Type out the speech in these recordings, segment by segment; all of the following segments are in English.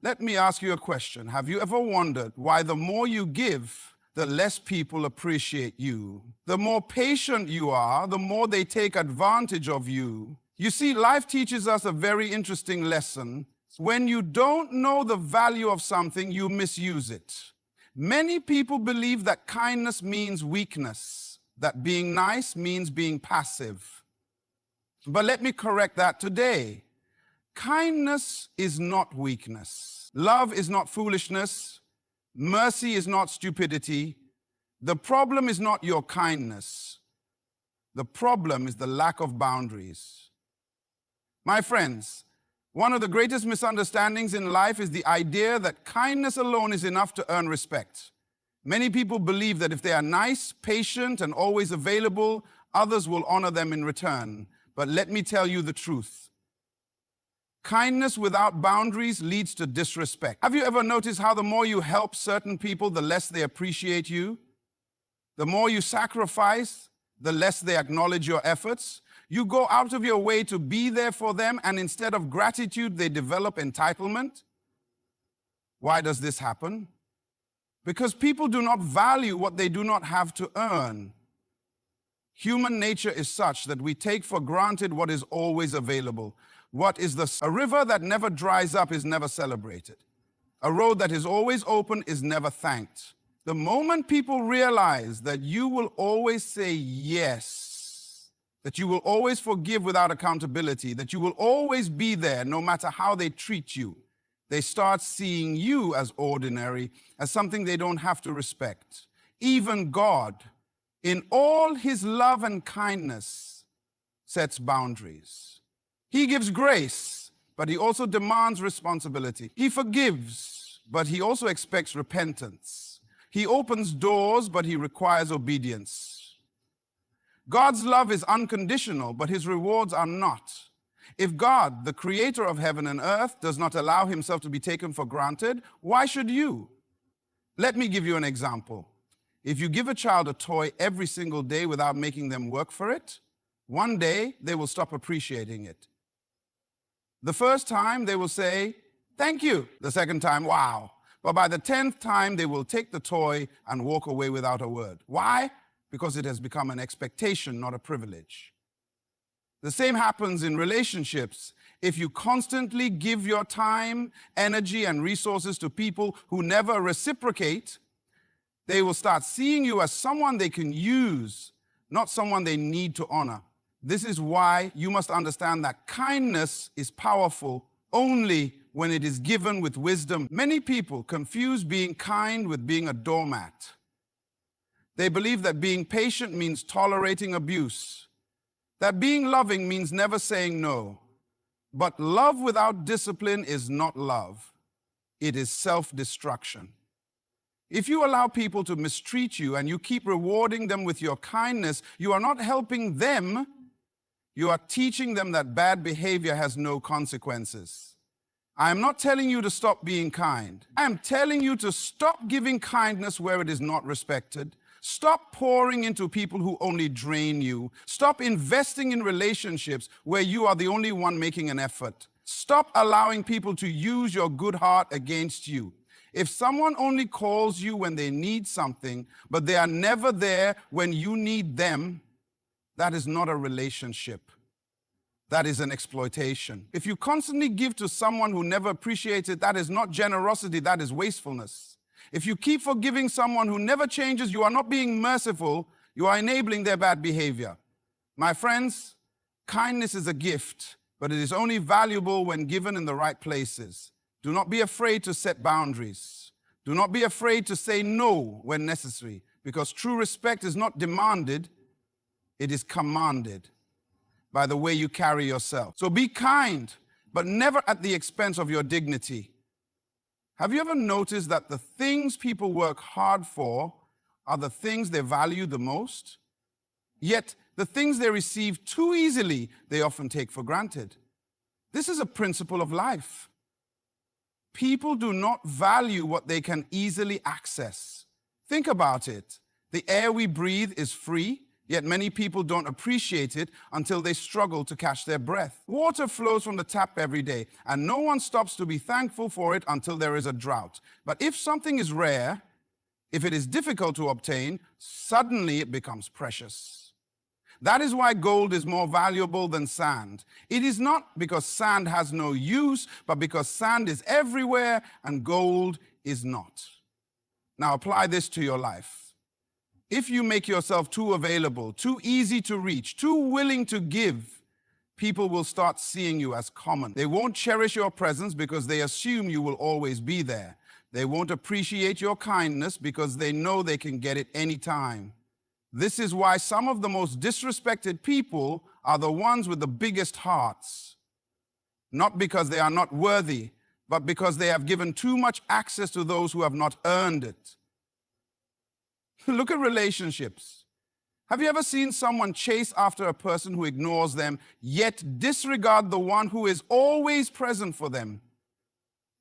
Let me ask you a question. Have you ever wondered why the more you give, the less people appreciate you? The more patient you are, the more they take advantage of you. You see, life teaches us a very interesting lesson. When you don't know the value of something, you misuse it. Many people believe that kindness means weakness, that being nice means being passive. But let me correct that today. Kindness is not weakness. Love is not foolishness. Mercy is not stupidity. The problem is not your kindness. The problem is the lack of boundaries. My friends, one of the greatest misunderstandings in life is the idea that kindness alone is enough to earn respect. Many people believe that if they are nice, patient, and always available, others will honor them in return. But let me tell you the truth. Kindness without boundaries leads to disrespect. Have you ever noticed how the more you help certain people, the less they appreciate you? The more you sacrifice, the less they acknowledge your efforts. You go out of your way to be there for them, and instead of gratitude, they develop entitlement. Why does this happen? Because people do not value what they do not have to earn. Human nature is such that we take for granted what is always available. A river that never dries up is never celebrated. A road that is always open is never thanked. The moment people realize that you will always say yes, that you will always forgive without accountability, that you will always be there no matter how they treat you, they start seeing you as ordinary, as something they don't have to respect. Even God, in all his love and kindness, sets boundaries. He gives grace, but he also demands responsibility. He forgives, but he also expects repentance. He opens doors, but he requires obedience. God's love is unconditional, but his rewards are not. If God, the creator of heaven and earth, does not allow himself to be taken for granted, why should you? Let me give you an example. If you give a child a toy every single day without making them work for it, one day they will stop appreciating it. The first time they will say, thank you. The second time, wow. But by the 10th time, they will take the toy and walk away without a word. Why? Because it has become an expectation, not a privilege. The same happens in relationships. If you constantly give your time, energy, and resources to people who never reciprocate, they will start seeing you as someone they can use, not someone they need to honor. This is why you must understand that kindness is powerful only when it is given with wisdom. Many people confuse being kind with being a doormat. They believe that being patient means tolerating abuse, that being loving means never saying no. But love without discipline is not love. It is self-destruction. If you allow people to mistreat you and you keep rewarding them with your kindness, you are not helping them. You are teaching them that bad behavior has no consequences. I am not telling you to stop being kind. I am telling you to stop giving kindness where it is not respected. Stop pouring into people who only drain you. Stop investing in relationships where you are the only one making an effort. Stop allowing people to use your good heart against you. If someone only calls you when they need something, but they are never there when you need them, that is not a relationship. That is an exploitation. If you constantly give to someone who never appreciates it, that is not generosity, that is wastefulness. If you keep forgiving someone who never changes, you are not being merciful, you are enabling their bad behavior. My friends, kindness is a gift, but it is only valuable when given in the right places. Do not be afraid to set boundaries. Do not be afraid to say no when necessary, because true respect is not demanded, it is commanded by the way you carry yourself. So be kind, but never at the expense of your dignity. Have you ever noticed that the things people work hard for are the things they value the most? Yet the things they receive too easily, they often take for granted. This is a principle of life. People do not value what they can easily access. Think about it. The air we breathe is free, Yet many people don't appreciate it until they struggle to catch their breath. Water flows from the tap every day, and no one stops to be thankful for it until there is a drought. But if something is rare, if it is difficult to obtain, suddenly it becomes precious. That is why gold is more valuable than sand. It is not because sand has no use, but because sand is everywhere and gold is not. Now apply this to your life. If you make yourself too available, too easy to reach, too willing to give, people will start seeing you as common. They won't cherish your presence because they assume you will always be there. They won't appreciate your kindness because they know they can get it anytime. This is why some of the most disrespected people are the ones with the biggest hearts. Not because they are not worthy, but because they have given too much access to those who have not earned it. Look at relationships. Have you ever seen someone chase after a person who ignores them, yet disregard the one who is always present for them?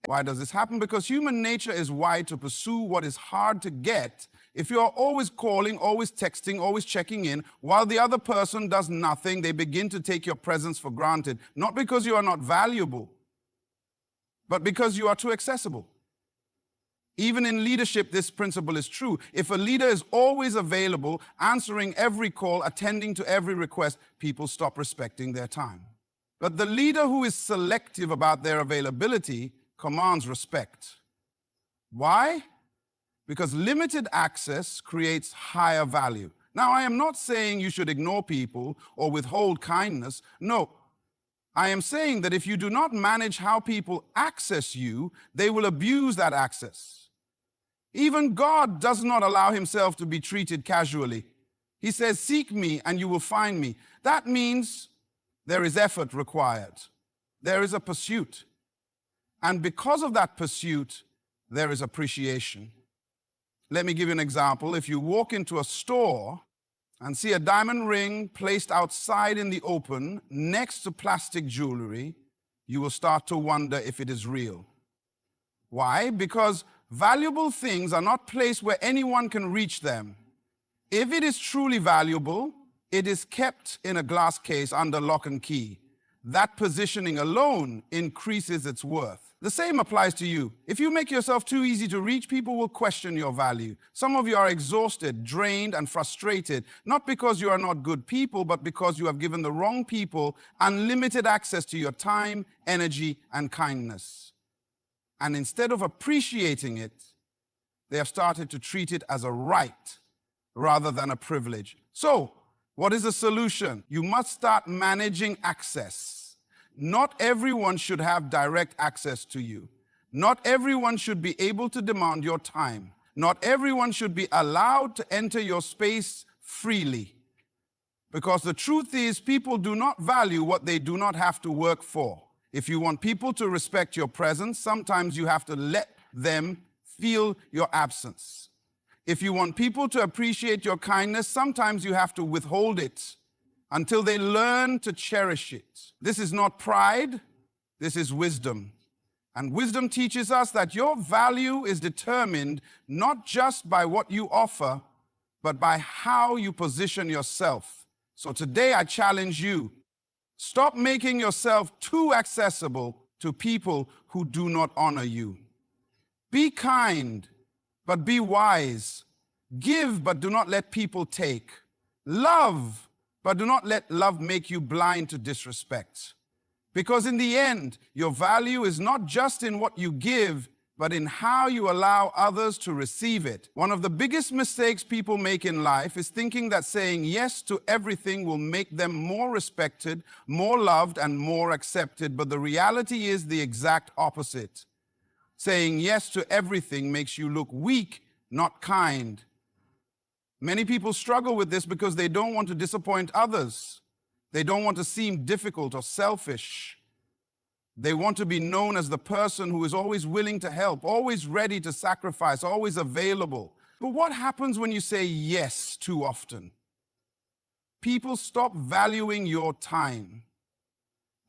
Why does this happen? Because human nature is wired to pursue what is hard to get. If you are always calling, always texting, always checking in, while the other person does nothing, they begin to take your presence for granted. Not because you are not valuable, but because you are too accessible. Even in leadership, this principle is true. If a leader is always available, answering every call, attending to every request, people stop respecting their time. But the leader who is selective about their availability commands respect. Why? Because limited access creates higher value. Now, I am not saying you should ignore people or withhold kindness. No, I am saying that if you do not manage how people access you, they will abuse that access. Even God does not allow himself to be treated casually. He says, "Seek me and you will find me." That means there is effort required. There is a pursuit. And because of that pursuit, there is appreciation. Let me give you an example. If you walk into a store and see a diamond ring placed outside in the open next to plastic jewelry, you will start to wonder if it is real. Why? Because valuable things are not placed where anyone can reach them. If it is truly valuable, it is kept in a glass case under lock and key. That positioning alone increases its worth. The same applies to you. If you make yourself too easy to reach, people will question your value. Some of you are exhausted, drained, and frustrated, not because you are not good people, but because you have given the wrong people unlimited access to your time, energy, and kindness. And instead of appreciating it, they have started to treat it as a right rather than a privilege. So, what is the solution? You must start managing access. Not everyone should have direct access to you. Not everyone should be able to demand your time. Not everyone should be allowed to enter your space freely. Because the truth is, people do not value what they do not have to work for. If you want people to respect your presence, sometimes you have to let them feel your absence. If you want people to appreciate your kindness, sometimes you have to withhold it until they learn to cherish it. This is not pride, this is wisdom. And wisdom teaches us that your value is determined not just by what you offer, but by how you position yourself. So today I challenge you, stop making yourself too accessible to people who do not honor you. Be kind, but be wise. Give, but do not let people take. Love, but do not let love make you blind to disrespect. Because in the end, your value is not just in what you give, but in how you allow others to receive it. One of the biggest mistakes people make in life is thinking that saying yes to everything will make them more respected, more loved, and more accepted. But the reality is the exact opposite. Saying yes to everything makes you look weak, not kind. Many people struggle with this because they don't want to disappoint others. They don't want to seem difficult or selfish. They want to be known as the person who is always willing to help, always ready to sacrifice, always available. But what happens when you say yes too often? People stop valuing your time.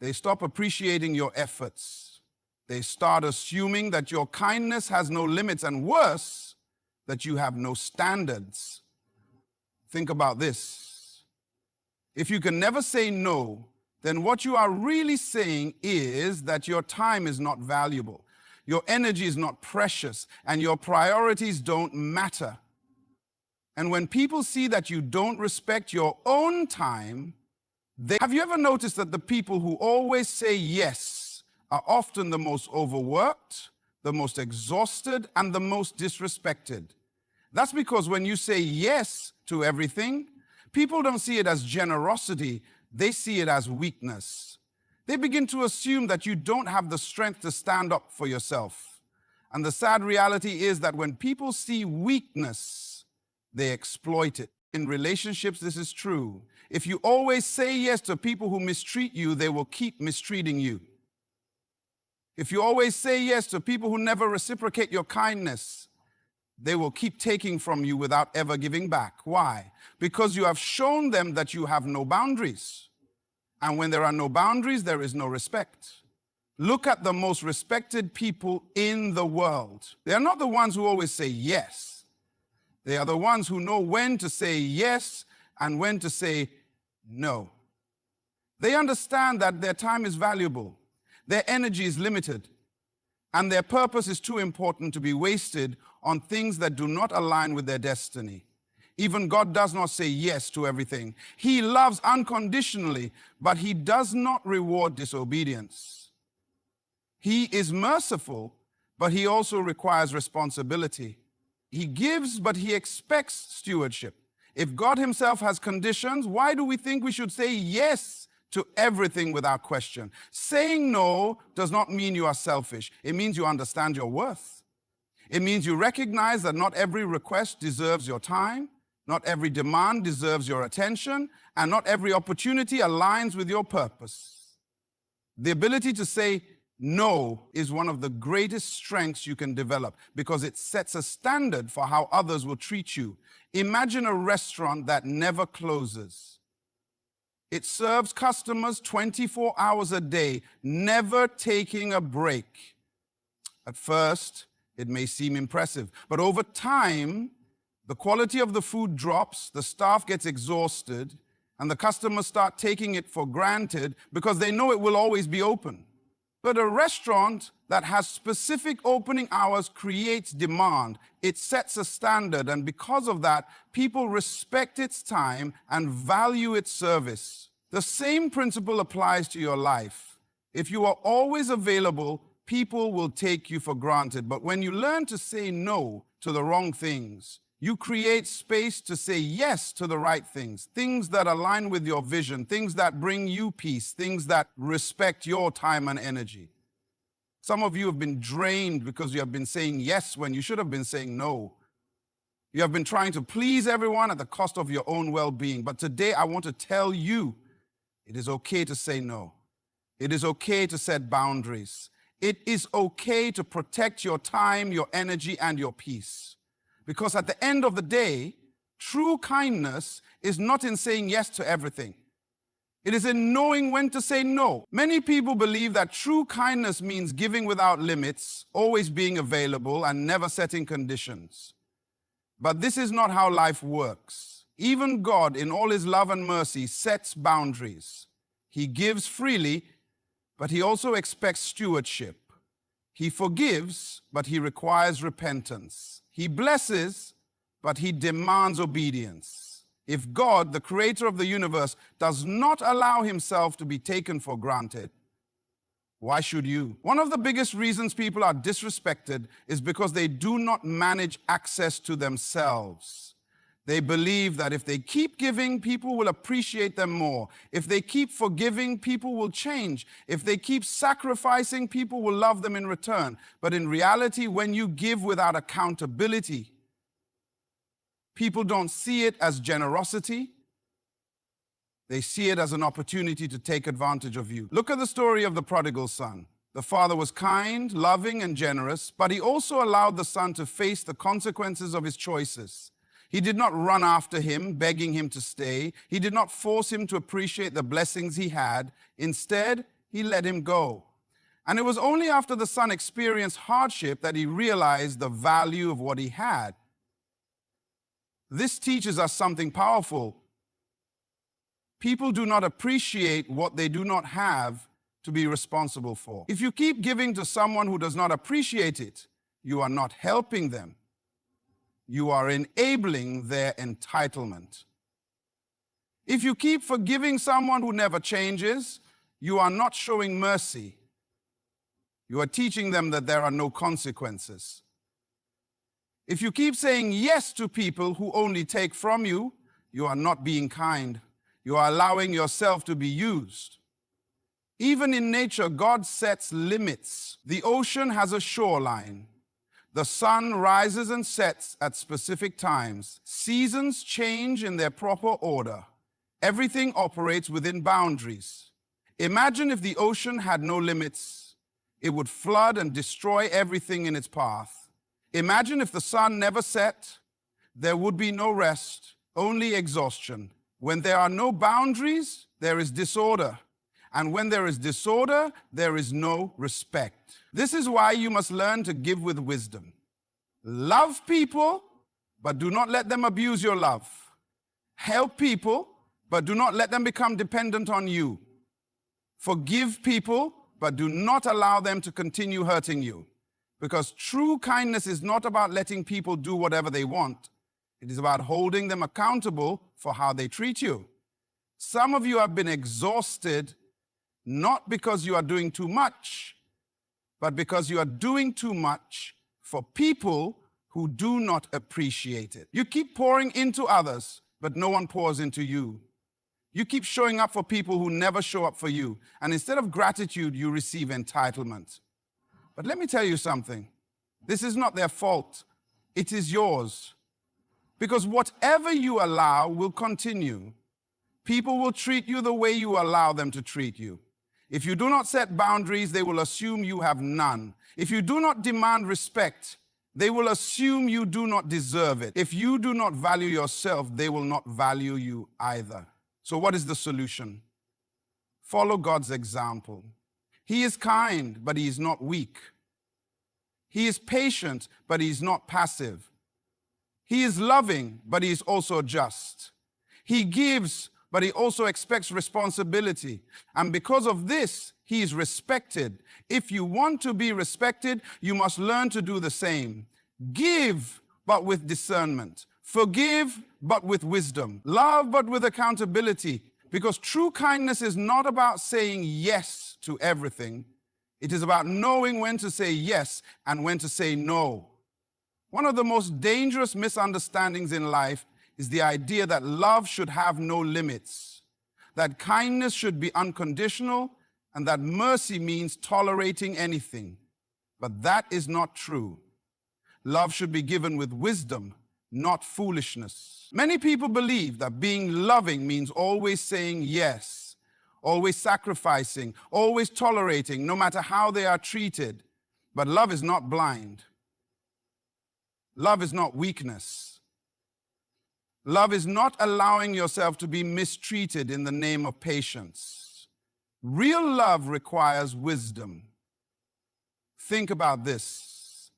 They stop appreciating your efforts. They start assuming that your kindness has no limits, and worse, that you have no standards. Think about this. If you can never say no, then what you are really saying is that your time is not valuable, your energy is not precious, and your priorities don't matter. And when people see that you don't respect your own time, have you ever noticed that the people who always say yes are often the most overworked, the most exhausted, and the most disrespected? That's because when you say yes to everything, people don't see it as generosity, they see it as weakness. They begin to assume that you don't have the strength to stand up for yourself. And the sad reality is that when people see weakness, they exploit it. In relationships, this is true. If you always say yes to people who mistreat you, they will keep mistreating you. If you always say yes to people who never reciprocate your kindness, they will keep taking from you without ever giving back. Why? Because you have shown them that you have no boundaries. And when there are no boundaries, there is no respect. Look at the most respected people in the world. They are not the ones who always say yes. They are the ones who know when to say yes and when to say no. They understand that their time is valuable, their energy is limited, and their purpose is too important to be wasted on things that do not align with their destiny. Even God does not say yes to everything. He loves unconditionally, but he does not reward disobedience. He is merciful, but he also requires responsibility. He gives, but he expects stewardship. If God himself has conditions, why do we think we should say yes to everything without question? Saying no does not mean you are selfish. It means you understand your worth. It means you recognize that not every request deserves your time, not every demand deserves your attention, and not every opportunity aligns with your purpose. The ability to say no is one of the greatest strengths you can develop because it sets a standard for how others will treat you. Imagine a restaurant that never closes. It serves customers 24 hours a day, never taking a break. At first, it may seem impressive, but over time, the quality of the food drops, the staff gets exhausted, and the customers start taking it for granted because they know it will always be open. But a restaurant that has specific opening hours creates demand. It sets a standard, and because of that, people respect its time and value its service. The same principle applies to your life. If you are always available, people will take you for granted. But when you learn to say no to the wrong things, you create space to say yes to the right things, things that align with your vision, things that bring you peace, things that respect your time and energy. Some of you have been drained because you have been saying yes when you should have been saying no. You have been trying to please everyone at the cost of your own well-being. But today I want to tell you, it is okay to say no. It is okay to set boundaries. It is okay to protect your time, your energy, and your peace. Because at the end of the day, true kindness is not in saying yes to everything. It is in knowing when to say no. Many people believe that true kindness means giving without limits, always being available, and never setting conditions. But this is not how life works. Even God, in all his love and mercy, sets boundaries. He gives freely, but he also expects stewardship. He forgives, but he requires repentance. He blesses, but he demands obedience. If God, the creator of the universe, does not allow himself to be taken for granted, why should you? One of the biggest reasons people are disrespected is because they do not manage access to themselves. They believe that if they keep giving, people will appreciate them more. If they keep forgiving, people will change. If they keep sacrificing, people will love them in return. But in reality, when you give without accountability, people don't see it as generosity. They see it as an opportunity to take advantage of you. Look at the story of the prodigal son. The father was kind, loving, and generous, but he also allowed the son to face the consequences of his choices. He did not run after him, begging him to stay. He did not force him to appreciate the blessings he had. Instead, he let him go. And it was only after the son experienced hardship that he realized the value of what he had. This teaches us something powerful. People do not appreciate what they do not have to be responsible for. If you keep giving to someone who does not appreciate it, you are not helping them. You are enabling their entitlement. If you keep forgiving someone who never changes, you are not showing mercy. You are teaching them that there are no consequences. If you keep saying yes to people who only take from you, you are not being kind. You are allowing yourself to be used. Even in nature, God sets limits. The ocean has a shoreline. The sun rises and sets at specific times. Seasons change in their proper order. Everything operates within boundaries. Imagine if the ocean had no limits. It would flood and destroy everything in its path. Imagine if the sun never set. There would be no rest, only exhaustion. When there are no boundaries, there is disorder. And when there is disorder, there is no respect. This is why you must learn to give with wisdom. Love people, but do not let them abuse your love. Help people, but do not let them become dependent on you. Forgive people, but do not allow them to continue hurting you. Because true kindness is not about letting people do whatever they want. It is about holding them accountable for how they treat you. Some of you have been exhausted not because you are doing too much, but because you are doing too much for people who do not appreciate it. You keep pouring into others, but no one pours into you. You keep showing up for people who never show up for you. And instead of gratitude, you receive entitlement. But let me tell you something. This is not their fault. It is yours. Because whatever you allow will continue. People will treat you the way you allow them to treat you. If you do not set boundaries, they will assume you have none. If you do not demand respect, they will assume you do not deserve it. If you do not value yourself, they will not value you either. So what is the solution? Follow God's example. He is kind, but he is not weak. He is patient, but he is not passive. He is loving, but he is also just. He gives, but he also expects responsibility. And because of this, he is respected. If you want to be respected, you must learn to do the same. Give, but with discernment. Forgive, but with wisdom. Love, but with accountability. Because true kindness is not about saying yes to everything. It is about knowing when to say yes and when to say no. One of the most dangerous misunderstandings in life is the idea that love should have no limits, that kindness should be unconditional, and that mercy means tolerating anything. But that is not true. Love should be given with wisdom, not foolishness. Many people believe that being loving means always saying yes, always sacrificing, always tolerating, no matter how they are treated. But love is not blind. Love is not weakness. Love is not allowing yourself to be mistreated in the name of patience. Real love requires wisdom. Think about this.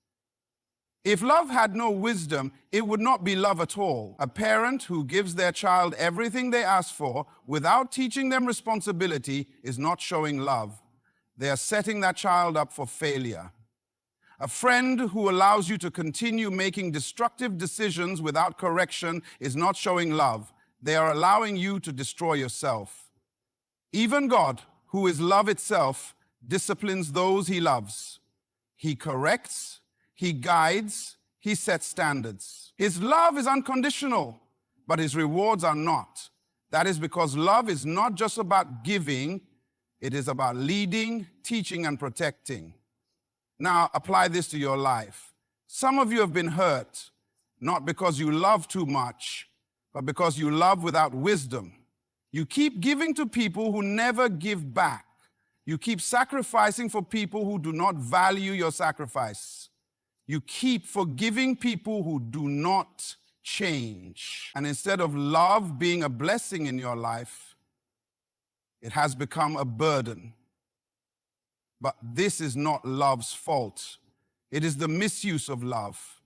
If love had no wisdom, it would not be love at all. A parent who gives their child everything they ask for without teaching them responsibility is not showing love. They are setting that child up for failure. A friend who allows you to continue making destructive decisions without correction is not showing love. They are allowing you to destroy yourself. Even God, who is love itself, disciplines those he loves. He corrects, he guides, he sets standards. His love is unconditional, but his rewards are not. That is because love is not just about giving, it is about leading, teaching, and protecting. Now, apply this to your life. Some of you have been hurt, not because you love too much, but because you love without wisdom. You keep giving to people who never give back. You keep sacrificing for people who do not value your sacrifice. You keep forgiving people who do not change. And instead of love being a blessing in your life, it has become a burden. But this is not love's fault. It is the misuse of love.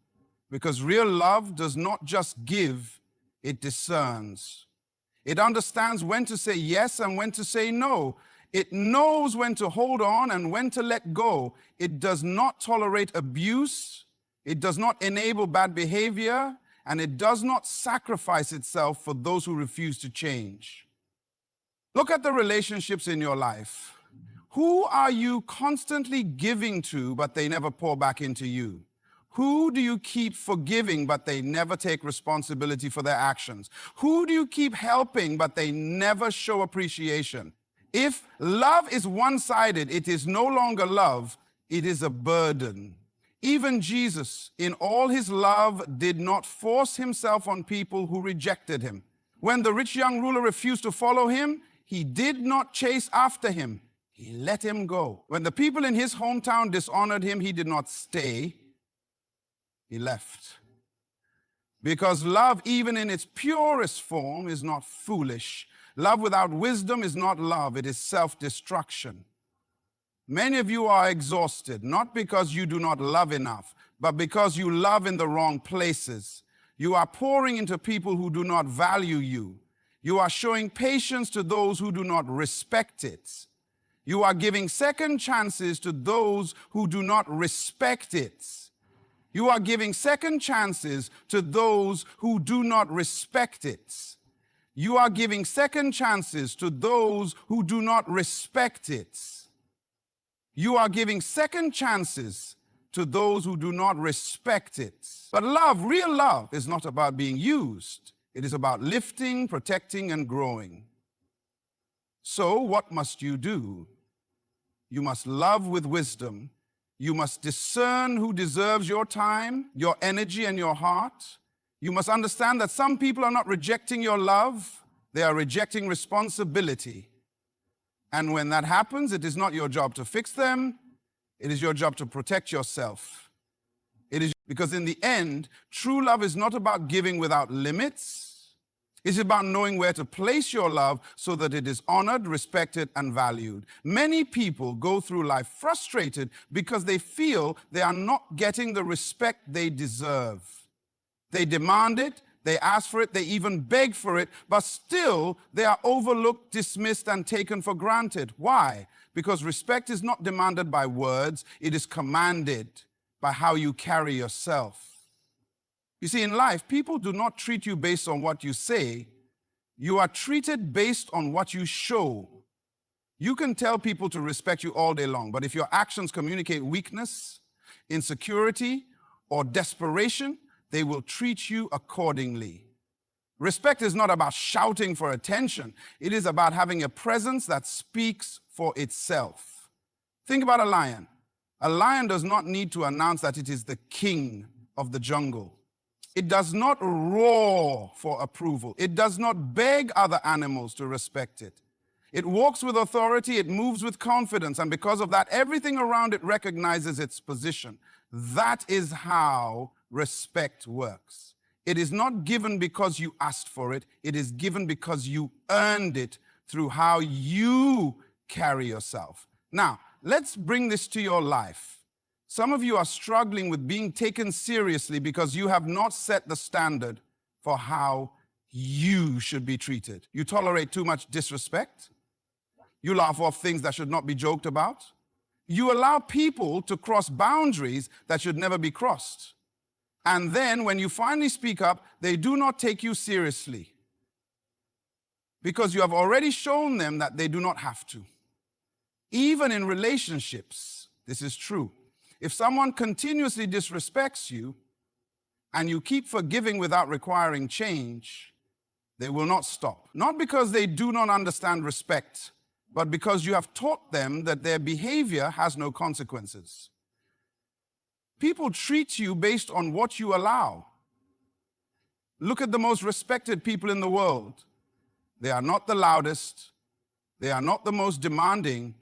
Because real love does not just give, it discerns. It understands when to say yes and when to say no. It knows when to hold on and when to let go. It does not tolerate abuse. It does not enable bad behavior. And it does not sacrifice itself for those who refuse to change. Look at the relationships in your life. Who are you constantly giving to, but they never pour back into you? Who do you keep forgiving, but they never take responsibility for their actions? Who do you keep helping, but they never show appreciation? If love is one-sided, it is no longer love, it is a burden. Even Jesus, in all his love, did not force himself on people who rejected him. When the rich young ruler refused to follow him, he did not chase after him. He let him go. When the people in his hometown dishonored him, he did not stay. He left. Because love, even in its purest form, is not foolish. Love without wisdom is not love. It is self-destruction. Many of you are exhausted, not because you do not love enough, but because you love in the wrong places. You are pouring into people who do not value you. You are showing patience to those who do not respect it. You are giving second chances to those who do not respect it. You are giving second chances to those who do not respect it. You are giving second chances to those who do not respect it. You are giving second chances to those who do not respect it. But love, real love, is not about being used. It is about lifting, protecting, and growing. So what must you do? You must love with wisdom. You must discern who deserves your time, your energy, and your heart. You must understand that some people are not rejecting your love, they are rejecting responsibility. And when that happens, it is not your job to fix them, it is your job to protect yourself. It is because in the end, true love is not about giving without limits. It's about knowing where to place your love so that it is honored, respected, and valued. Many people go through life frustrated because they feel they are not getting the respect they deserve. They demand it, they ask for it, they even beg for it, but still they are overlooked, dismissed, and taken for granted. Why? Because respect is not demanded by words, it is commanded by how you carry yourself. You see, in life, people do not treat you based on what you say. You are treated based on what you show. You can tell people to respect you all day long, but if your actions communicate weakness, insecurity, or desperation, they will treat you accordingly. Respect is not about shouting for attention. It is about having a presence that speaks for itself. Think about a lion. A lion does not need to announce that it is the king of the jungle. It does not roar for approval. It does not beg other animals to respect it. It walks with authority, it moves with confidence, and because of that, everything around it recognizes its position. That is how respect works. It is not given because you asked for it. It is given because you earned it through how you carry yourself. Now, let's bring this to your life. Some of you are struggling with being taken seriously because you have not set the standard for how you should be treated. You tolerate too much disrespect. You laugh off things that should not be joked about. You allow people to cross boundaries that should never be crossed. And then when you finally speak up, they do not take you seriously because you have already shown them that they do not have to. Even in relationships, this is true. If someone continuously disrespects you and you keep forgiving without requiring change, they will not stop. Not because they do not understand respect, but because you have taught them that their behavior has no consequences. People treat you based on what you allow. Look at the most respected people in the world. They are not the loudest, they are not the most demanding,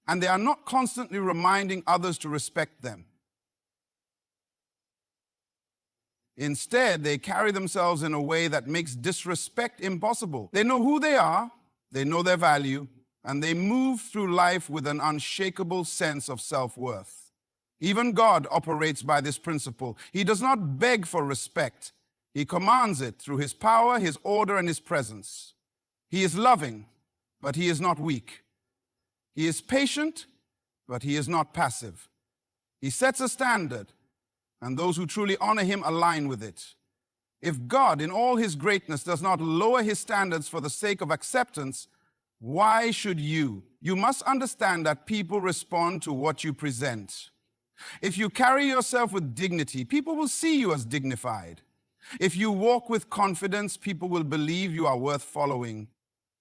and they are not constantly reminding others to respect them. Instead, they carry themselves in a way that makes disrespect impossible. They know who they are, they know their value, and they move through life with an unshakable sense of self-worth. Even God operates by this principle. He does not beg for respect. He commands it through his power, his order, and his presence. He is loving, but he is not weak. He is patient, but he is not passive. He sets a standard, and those who truly honor him align with it. If God, in all his greatness, does not lower his standards for the sake of acceptance, why should you? You must understand that people respond to what you present. If you carry yourself with dignity, people will see you as dignified. If you walk with confidence, people will believe you are worth following.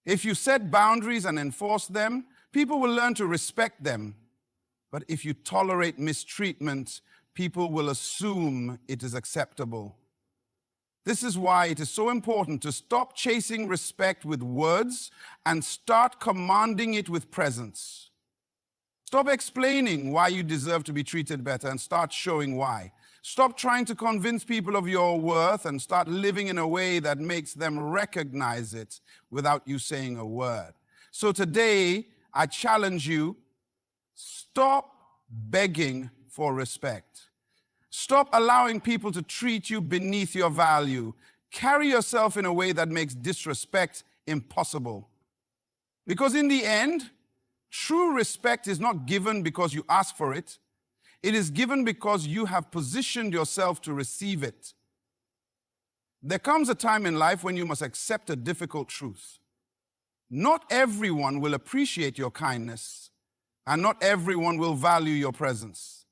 If you set boundaries and enforce them, people will learn to respect them. But if you tolerate mistreatment, people will assume it is acceptable. This is why it is so important to stop chasing respect with words and start commanding it with presence. Stop explaining why you deserve to be treated better and start showing why. Stop trying to convince people of your worth and start living in a way that makes them recognize it without you saying a word. So today, I challenge you, stop begging for respect. Stop allowing people to treat you beneath your value. Carry yourself in a way that makes disrespect impossible. Because in the end, true respect is not given because you ask for it. It is given because you have positioned yourself to receive it. There comes a time in life when you must accept a difficult truth. Not everyone will appreciate your kindness, and not everyone will value your presence.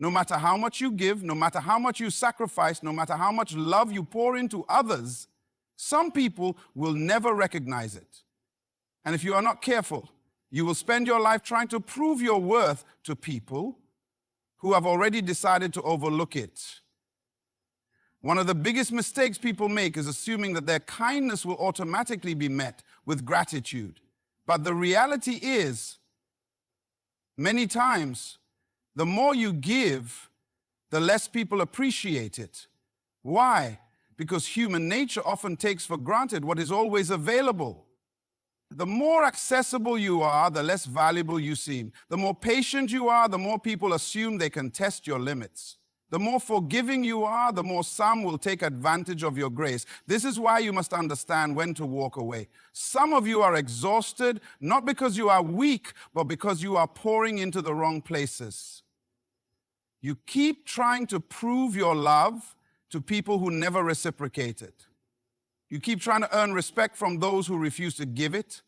No matter how much you give, no matter how much you sacrifice, no matter how much love you pour into others, some people will never recognize it. And if you are not careful, you will spend your life trying to prove your worth to people who have already decided to overlook it. One of the biggest mistakes people make is assuming that their kindness will automatically be met with gratitude. But the reality is, many times, the more you give, the less people appreciate it. Why? Because human nature often takes for granted what is always available. The more accessible you are, the less valuable you seem. The more patient you are, the more people assume they can test your limits. The more forgiving you are, the more some will take advantage of your grace. This is why you must understand when to walk away. Some of you are exhausted, not because you are weak, but because you are pouring into the wrong places. You keep trying to prove your love to people who never reciprocate it. You keep trying to earn respect from those who refuse to give it.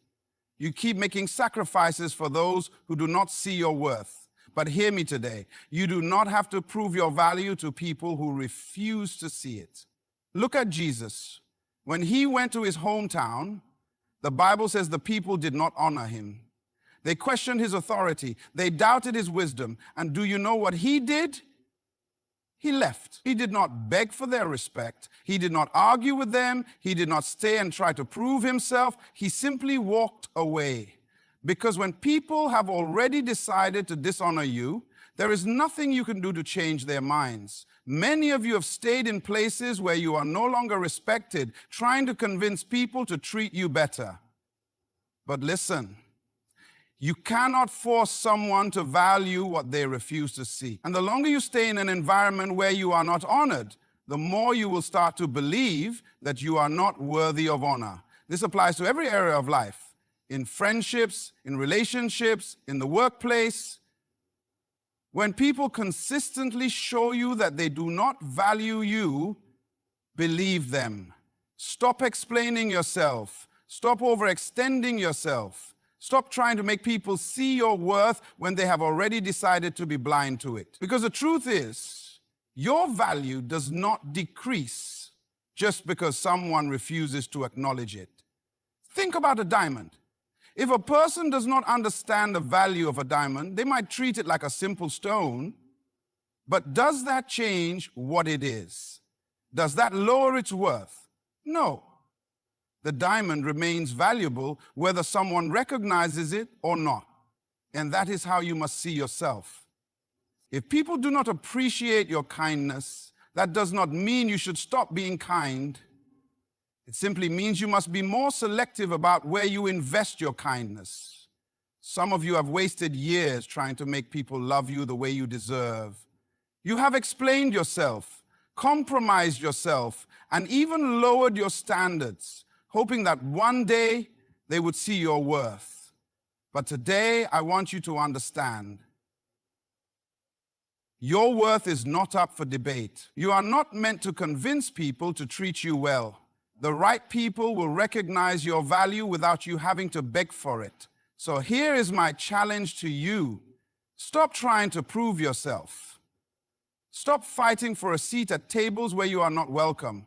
You keep making sacrifices for those who do not see your worth. But hear me today, you do not have to prove your value to people who refuse to see it. Look at Jesus. When he went to his hometown, the Bible says the people did not honor him. They questioned his authority. They doubted his wisdom. And do you know what he did? He left. He did not beg for their respect. He did not argue with them. He did not stay and try to prove himself. He simply walked away. Because when people have already decided to dishonor you, there is nothing you can do to change their minds. Many of you have stayed in places where you are no longer respected, trying to convince people to treat you better. But listen, you cannot force someone to value what they refuse to see. And the longer you stay in an environment where you are not honored, the more you will start to believe that you are not worthy of honor. This applies to every area of life, in friendships, in relationships, in the workplace. When people consistently show you that they do not value you, believe them. Stop explaining yourself. Stop overextending yourself. Stop trying to make people see your worth when they have already decided to be blind to it. Because the truth is, your value does not decrease just because someone refuses to acknowledge it. Think about a diamond. If a person does not understand the value of a diamond, they might treat it like a simple stone. But does that change what it is? Does that lower its worth? No. The diamond remains valuable whether someone recognizes it or not. And that is how you must see yourself. If people do not appreciate your kindness, that does not mean you should stop being kind. It simply means you must be more selective about where you invest your kindness. Some of you have wasted years trying to make people love you the way you deserve. You have explained yourself, compromised yourself, and even lowered your standards, hoping that one day they would see your worth. But today, I want you to understand, your worth is not up for debate. You are not meant to convince people to treat you well. The right people will recognize your value without you having to beg for it. So here is my challenge to you. Stop trying to prove yourself. Stop fighting for a seat at tables where you are not welcome.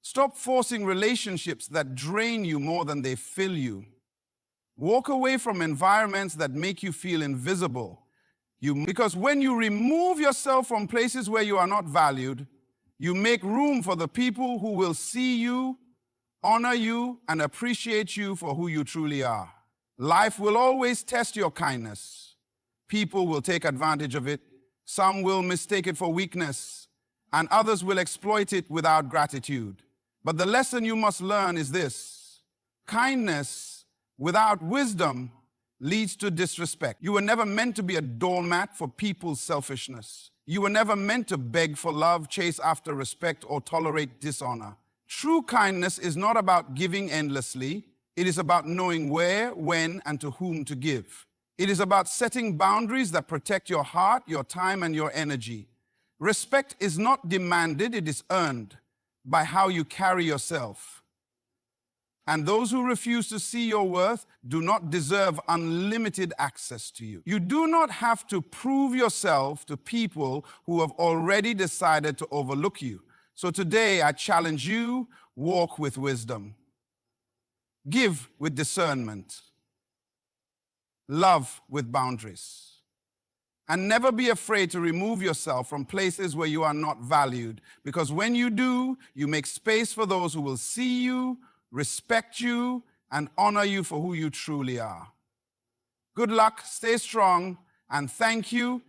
Stop forcing relationships that drain you more than they fill you. Walk away from environments that make you feel invisible. Because when you remove yourself from places where you are not valued, you make room for the people who will see you, honor you, and appreciate you for who you truly are. Life will always test your kindness. People will take advantage of it. Some will mistake it for weakness, and others will exploit it without gratitude. But the lesson you must learn is this: kindness without wisdom leads to disrespect. You were never meant to be a doormat for people's selfishness. You were never meant to beg for love, chase after respect, or tolerate dishonor. True kindness is not about giving endlessly. It is about knowing where, when, and to whom to give. It is about setting boundaries that protect your heart, your time, and your energy. Respect is not demanded, it is earned by how you carry yourself. And those who refuse to see your worth do not deserve unlimited access to you. You do not have to prove yourself to people who have already decided to overlook you. So today, I challenge you, walk with wisdom. Give with discernment. Love with boundaries. And never be afraid to remove yourself from places where you are not valued, because when you do, you make space for those who will see you, respect you, and honor you for who you truly are. Good luck, stay strong, and thank you.